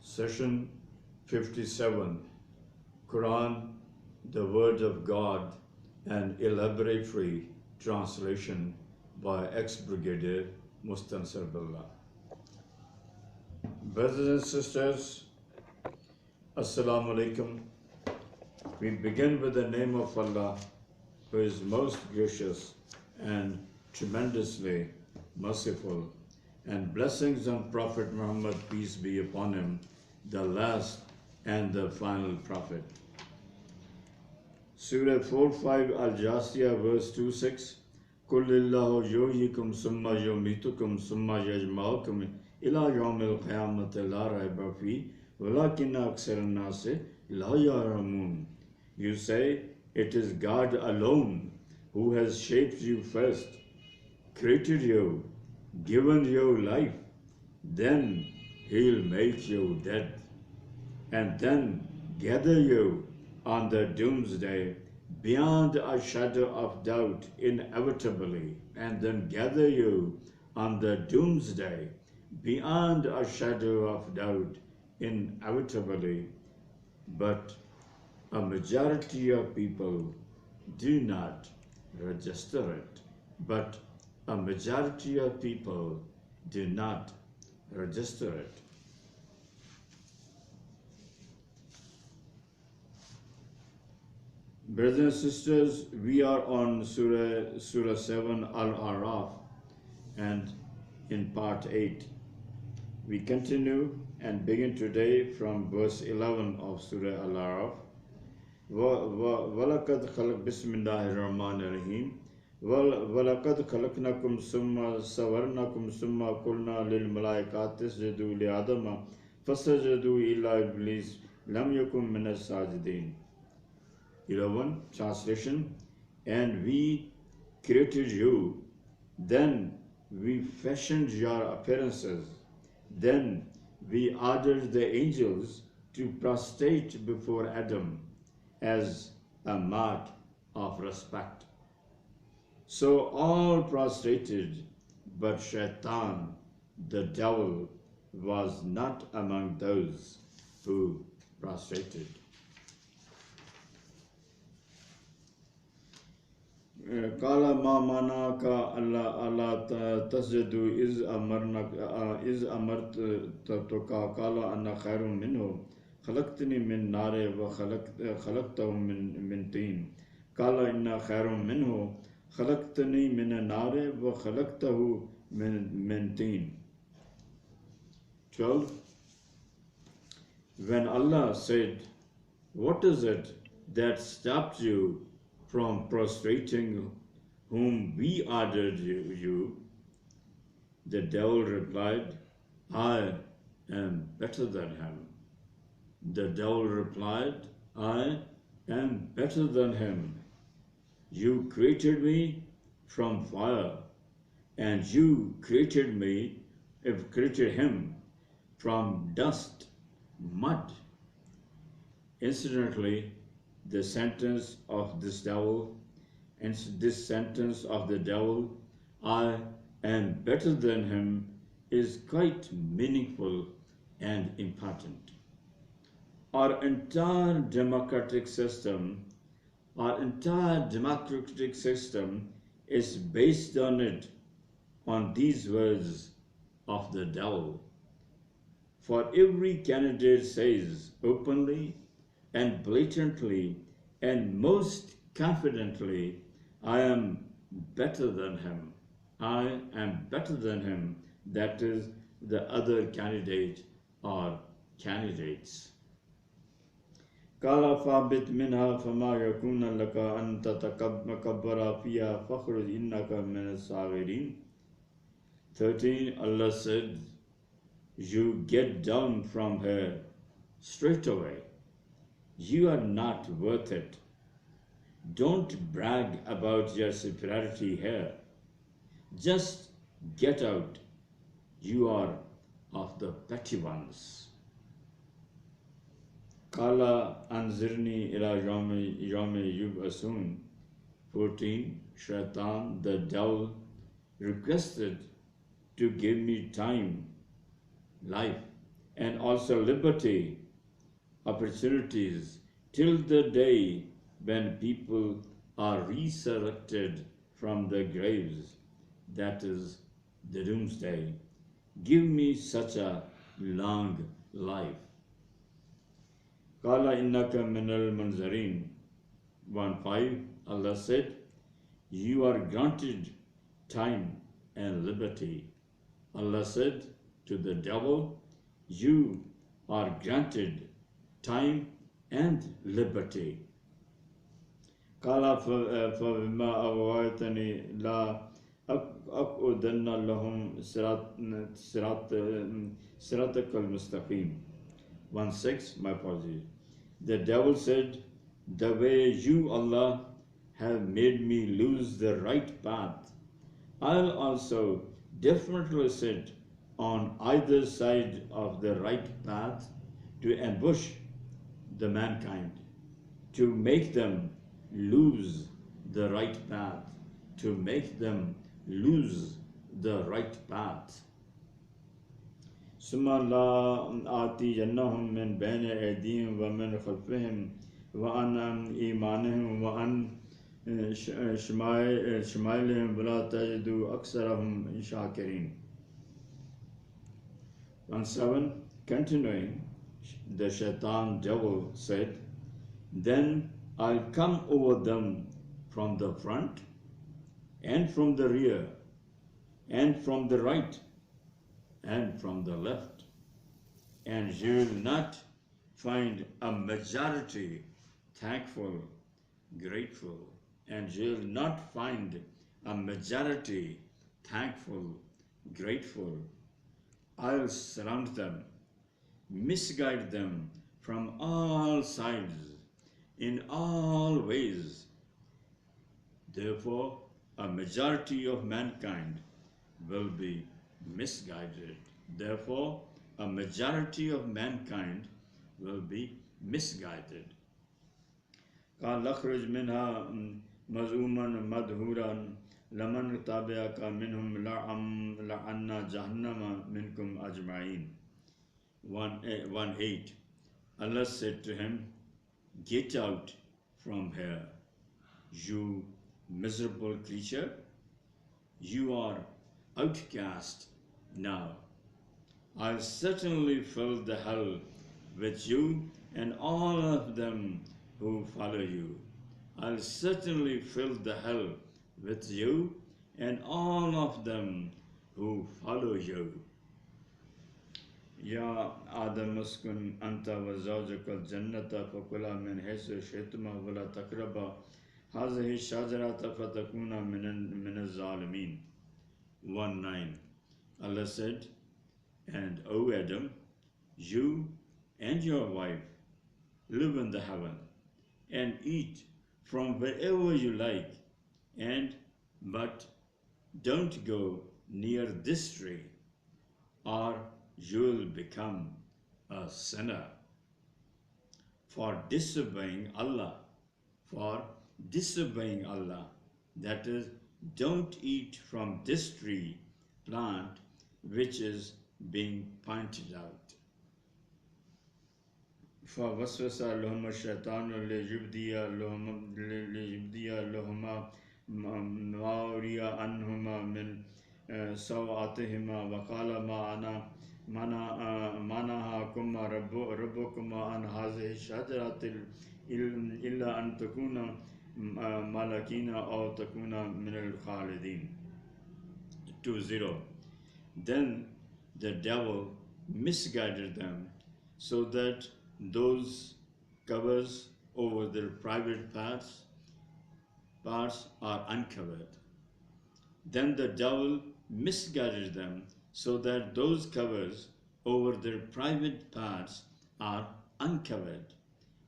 Session 57, Quran, the Word of God, an elaboratory translation by ex-Brigadier Mustansir Billah. Brothers and sisters, Assalamu alaikum. We begin with the name of Allah, who is most gracious and tremendously merciful, and blessings on Prophet Muhammad, peace be upon him, the last and the final prophet. Surah 4:5 Al-Jasiyah, verse 2:6. Kullillahu yuhyikum summa yumitukum summa yajma'ukum ila yawmil qiyamati la rayba fi walakinna aktharan nasi la ya'lamun. You say, it is God alone who has shaped you first, created you, given you life, then He'll make you dead, and then gather you on the doomsday beyond a shadow of doubt inevitably, and then gather you on the doomsday beyond a shadow of doubt inevitably. But a majority of people do not register it. But a majority of people do not register it. Brothers and sisters, we are on Surah 7 Al-Araf, and in part 8. We continue and begin today from verse 11 of Surah Al-Araf. وَلَقَدْ خَلَقْ بِسْمِ اللَّهِ الرَّحْمَنِ الرَّحِيمِ وَلَقَدْ خَلَقْنَاكُمْ ثُمَّ صَوَّرْنَاكُمْ ثُمَّ قُلْنَا لِلْمَلَائِكَةِ اسْجُدُوا لِآدَمَ فَسَجَدُوا إِلَّا إِبْلِيسَ لَمْ يَكُنْ مِنَ السَّاجِدِينَ. 11. Translation. And we created you, then we fashioned your appearances, then we ordered the angels to prostrate before Adam as a mark of respect. So all prostrated, but Shaitan, the devil, was not among those who prostrated. قال ما منعك ألا تسجد إذ أمرتك قال أنا خير منه خلقتني من نار وخلقته من طين قال إنا خير منه خلقتني من نار وخلقته من طين. 12. When Allah said, what is it that stopped you from prostrating whom we ordered you? The devil replied, I am better than him. The devil replied, I am better than him. You created me from fire, and you created him from dust, mud. Incidentally, the sentence of this devil, and this sentence of the devil, I am better than him, is quite meaningful and important. Our entire democratic system is based on these words of the devil. For every candidate says openly and blatantly and most confidently, I am better than him. I am better than him. That is the other candidate or candidates. قال فاهبط منها فما يكون لك أن تتكبر فيها فاخرج إنك من الصاغرين. 13. Allah said, you get down from her straight away. You are not worth it. Don't brag about your superiority here. Just get out. You are of the petty ones. Kala anzirni ila yawmi yub'asun. 14. Shaitan, the devil, requested to give me time, life, and also liberty, opportunities, till the day when people are resurrected from their graves, that is the doomsday. Give me such a long life. Qala innaka minal munzarin. 1:5, Allah said, you are granted time and liberty. Allah said to the devil, you are granted time and liberty. قال فبما أغويتني لا أقعدن لهم صراطك المستقيم. 1:6, my apologies. The devil said, the way you, Allah, have made me lose the right path, I'll also definitely sit on either side of the right path to ambush the mankind, to make them lose the right path, to make them lose the right path. ثم لآتينهم من بين أيديهم ومن خلفهم وعن أيمانهم وعن شمائلهم ولا تجد أكثرهم شاكرين. 1:7, continuing, the shaitan devil said, then I'll come over them from the front and from the rear and from the right and from the left, and you will not find a majority thankful, grateful, and you will not find a majority thankful, grateful. I'll surround them, misguide them from all sides, in all ways. Therefore, a majority of mankind will be misguided. Therefore, a majority of mankind will be misguided. قال اخرج منها مذءوما مدحورا لمن تبعك منهم لعنا جهنم منكم أجمعين. 1:8, Allah said to him, get out from here, you miserable creature. You are outcast now. I'll certainly fill the hell with you and all of them who follow you. I'll certainly fill the hell with you and all of them who follow you. يا آدم اسكن أنت وزوجك الجنة فكلا من حيث شئتما ولا تقربا هذه الشجرة فتكونا من الظالمين. 1:9, Allah said, and O Adam, you and your wife live in the heaven and eat from wherever you like, but don't go near this tree, or you'll become a sinner. For disobeying Allah, that is, don't eat from this tree plant which is being pointed out. فوسوس لهم الشيطان ليبدي لهما ما وري عنهما من سوآتهما وقال ما نهاكما ربكما عن هذه الشجرة إلا أن تكونا ملكين أو تكونا من الخالدين. 2:0, then the devil misguided them so that those covers over their private parts are uncovered. Then the devil misguided them so that those covers over their private parts are uncovered.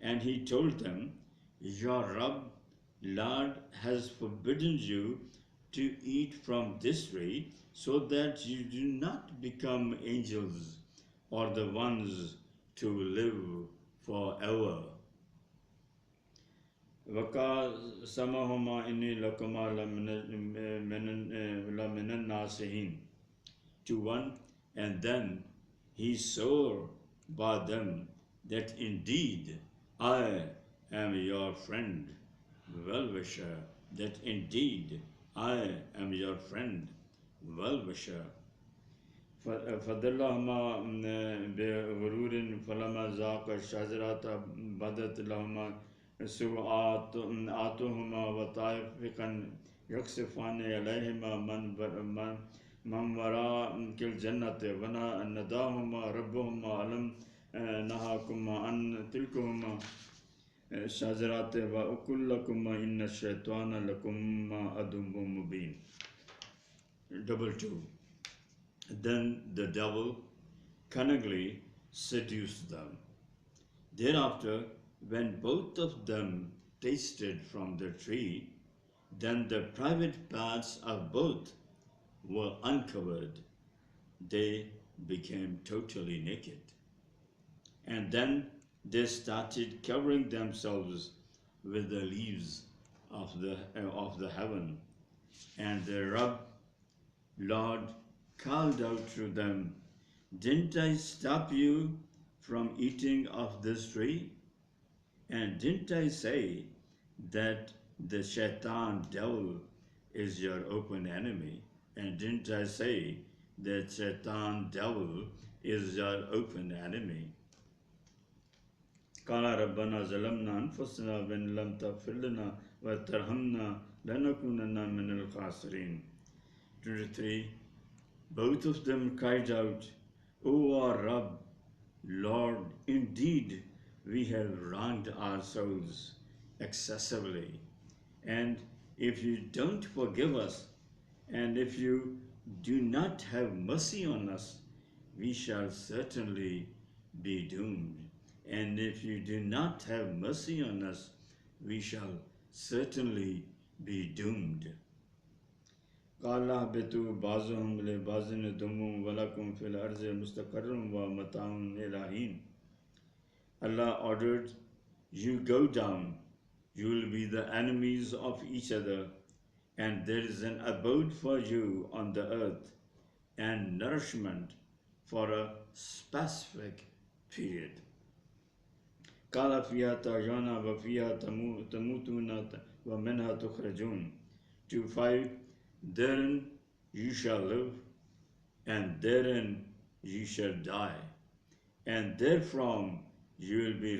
And he told them, your Rabb, Lord, has forbidden you to eat from this tree so that you do not become angels or the ones to live forever. وَقَاسَمَهُمَا إِنِّي لَكُمَا لَمِنَ النَّاصِحِينَ. 2:1, and then he swore by them that indeed I am your friend, well-wisher, that indeed I am your friend, well-wisher. فدلهما بغرور فلما ذاق الشجرة بدت لهما سوءاتهما وطائفقا يقصفان عليهما من وراء الجنة ونداهما ربهما ألم نهاكما عن تلكهما الشجرات وأقول لكما إن الشيطان لكما عدو مبين. Double two. Then the devil cunningly seduced them. Thereafter, when both of them tasted from the tree, then the private parts of both were uncovered. They became totally naked. And then they started covering themselves with the leaves of the heaven. And the Lord called out to them, didn't I stop you from eating of this tree? And didn't I say that the shaitan devil is your open enemy? And didn't I say that shaitan devil is your open enemy? قال ربنا ظلمنا أنفسنا وإن لم تغفر لنا وترحمنا لنكونن من الخاسرين. 23. Both of them cried out, O our Rabb, Lord, indeed we have wronged ourselves excessively. And if you don't forgive us, and if you do not have mercy on us, we shall certainly be doomed. And if you do not have mercy on us, we shall certainly be doomed. قال اهبطوا بعضهم لبعض عدو ولكم في الأرض مستقر ومتاع إلى حين. Allah ordered, you go down, you will be the enemies of each other, and there is an abode for you on the earth, and nourishment for a specific period. قال فيها تحيون وفيها تموتون ومنها تخرجون. 2:5 Therein you shall live, and therein you shall die, and therefrom you will be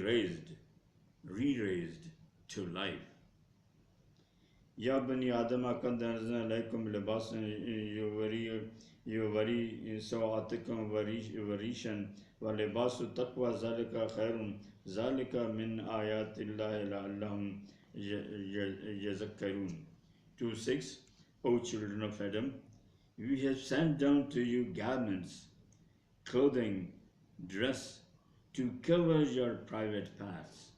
re-raised to life. Ya bani Adama qad anzalna alaykum libasan yuwari sawatikum warishan wa libasu taqwa zalika khairun zalika min ayatillahi la'allahum yazakkarun. 2:6 O children of Adam, we have sent down to you garments, clothing, dress, to cover your private parts.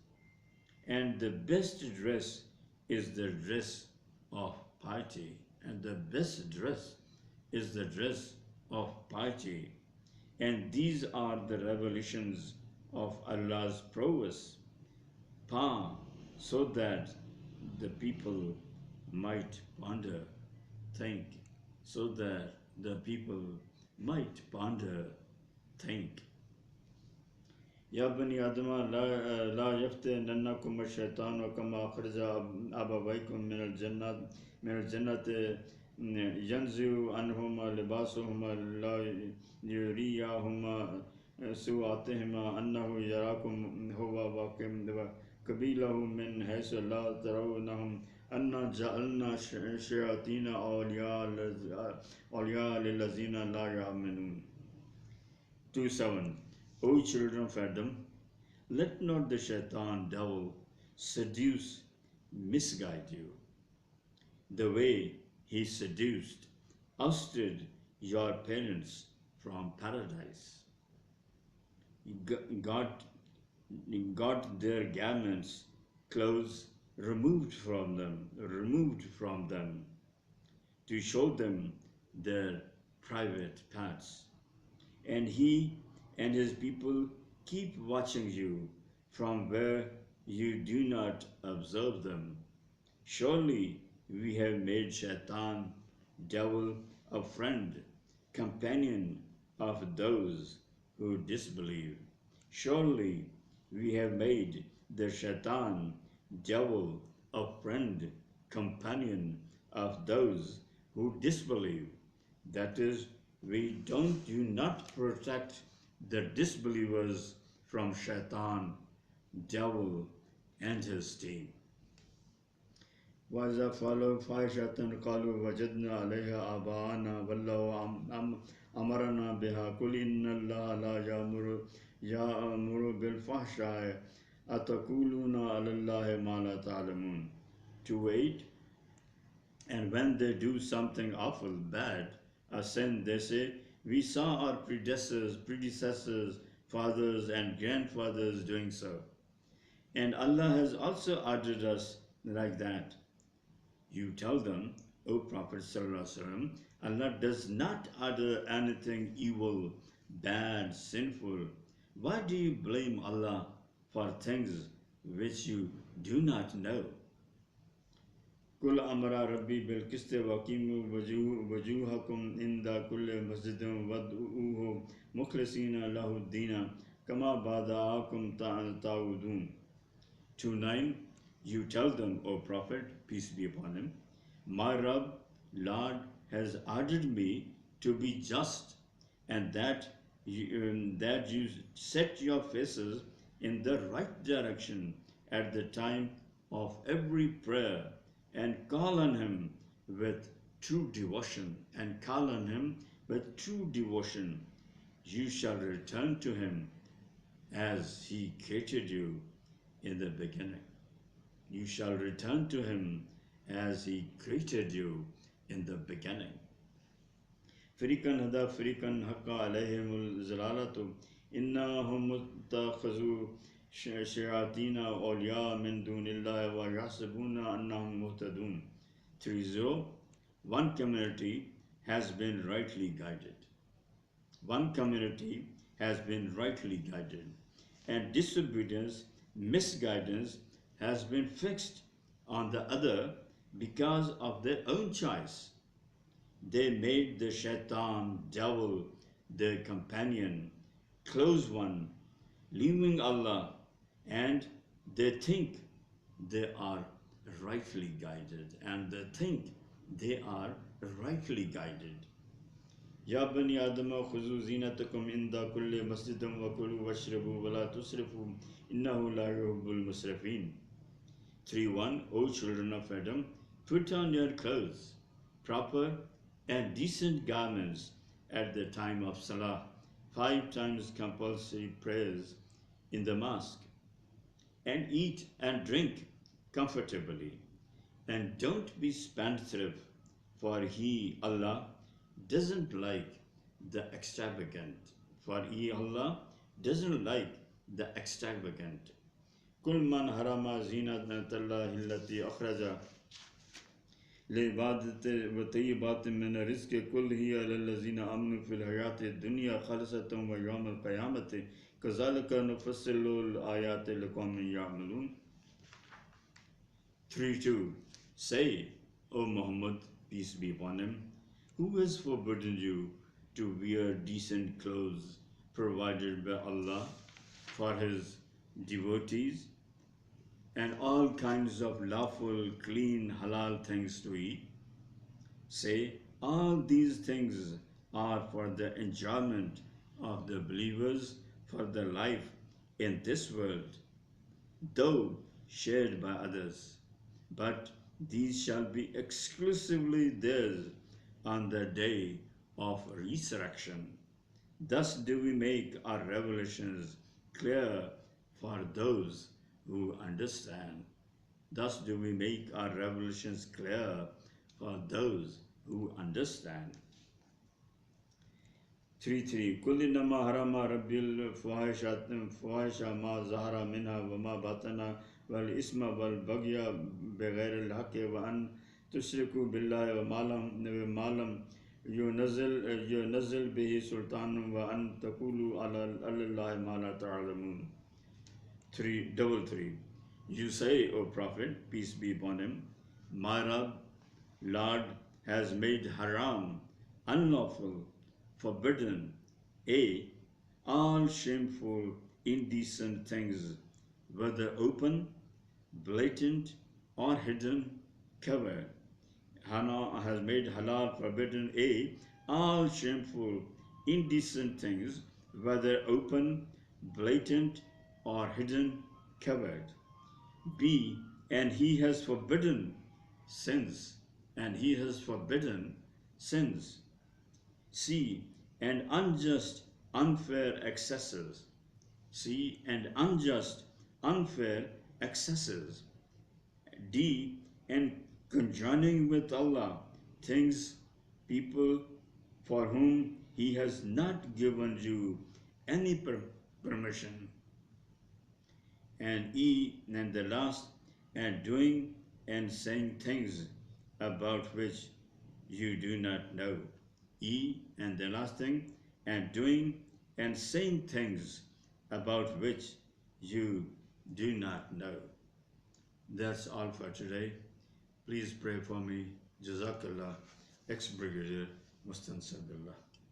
And the best dress is the dress of piety. And the best dress is the dress of piety. And these are the revelations of Allah's prowess, so that the people might ponder, think, so that the people might ponder, think. Ya bani Adama la yaftinannakum ash-shaytanu kama akhraja abawaykum min al-jannati yanzi'u anhuma libasuhuma la yuriyahuma su'atihima annahu yarakum huwa wa qabilahu min haythu la tarawnahum anna ja'alna shayatina awliya lillazina la ya'minun. 2:7 O children of Adam, let not the shaitan devil seduce, misguide you, the way he seduced, ousted your parents from paradise. Got their garments, clothes removed from them, to show them their private parts. And he and his people keep watching you from where you do not observe them. Surely we have made Shaitan, devil, a friend, companion of those who disbelieve. Surely we have made the shaitan, devil, a friend, companion of those who disbelieve. That is, we do not protect the disbelievers from shaitan, devil, and his team. وَإِذَا فَعَلُوا فَاحِشَةً قَالُوا وَجَدْنَا عَلَيْهَا آبَاءَنَا وَاللَّهُ أَمَرَنَا بِهَا قُلْ إِنَّ اللَّهَ لَا يَأْمُرُ بِالْفَحْشَاءِ أَتَقُولُونَ عَلَى اللَّهِ مَا لَا تَعْلَمُونَ. 2:8. And when they do something awful, bad, a sin, they say, we saw our predecessors, fathers and grandfathers doing so. And Allah has also ordered us like that. You tell them, O Prophet ﷺ, Allah does not order anything evil, bad, sinful. Why do you blame Allah for things which you do not know? قل أمر ربي بالقسط وأقيموا وجوهكم عند كل مسجد وادعوه مخلصين له الدين كما بدأكم تعودون. 2:9. You tell them, O Prophet, peace be upon him, my Rabb, Lord, has ordered me to be just, and that you set your faces in the right direction at the time of every prayer, and call on him with true devotion, You shall return to him as he created you in the beginning. You shall return to him as he created you in the beginning. Firikan hada firikan haqqa alayhimul zalalatu innahum muttakhadhu shayatina awliya min dunillahi wa yahsabuna annahum muhtadun. 3:0. One community has been rightly guided. One community has been rightly guided, and disobedience, misguidance has been fixed on the other because of their own choice. They made the shaitan, devil, their companion, close one, leaving Allah, and they think they are rightly guided, Ya bani Adama khuzu zinatakum inda kulli masjidin wa kulu washrabu wa la tusrifu innahu la yuhibbul musrifin. 3:1. O children of Adam, put on your clothes, proper and decent garments at the time of Salah, 5 times compulsory prayers in the mosque, and eat and drink comfortably, and don't be spendthrift, for He, Allah, doesn't like the extravagant. كل من حرم زينة الله التي أخرج لعبادة وطيبات من الرزق كل هي للذين آمنوا في الحياة الدنيا خالصة ويوم القيامة كذلك نفصل الآيات لقوم يعملون. 3:2. Say, O Muhammad, peace be upon him, who has forbidden you to wear decent clothes provided by Allah for his devotees, and all kinds of lawful, clean, halal things to eat? Say, all these things are for the enjoyment of the believers for their life in this world, though shared by others. But these shall be exclusively theirs on the day of resurrection. Thus do we make our revelations clear for those who understand. 3:3. قل إنما حرم ربي الفواحش ما ظهر منها وما بطن والإثم والبغي بغير الحق وأن تشركوا بالله وما لم ينزل به سلطان وأن تقولوا على الله ما لا تعلمون. 3:3. You say, O Prophet, peace be upon him, my Rabb, Lord, has made haram, unlawful, forbidden, all shameful indecent things, whether open, blatant, or hidden, covered. Hana has made halal forbidden. A. All shameful, indecent things, whether open, blatant, or hidden, covered. B. And he has forbidden sins. And he has forbidden sins. C. And unjust, unfair excesses. C. And unjust, unfair excesses. D. And conjoining with Allah things, people for whom He has not given you any permission. And E. And the last, and doing and saying things about which you do not know. E. And the last thing, and doing and saying things about which you do not know. That's all for today. Please pray for me. Jazakallah, ex-brigadier Mustansab Billah.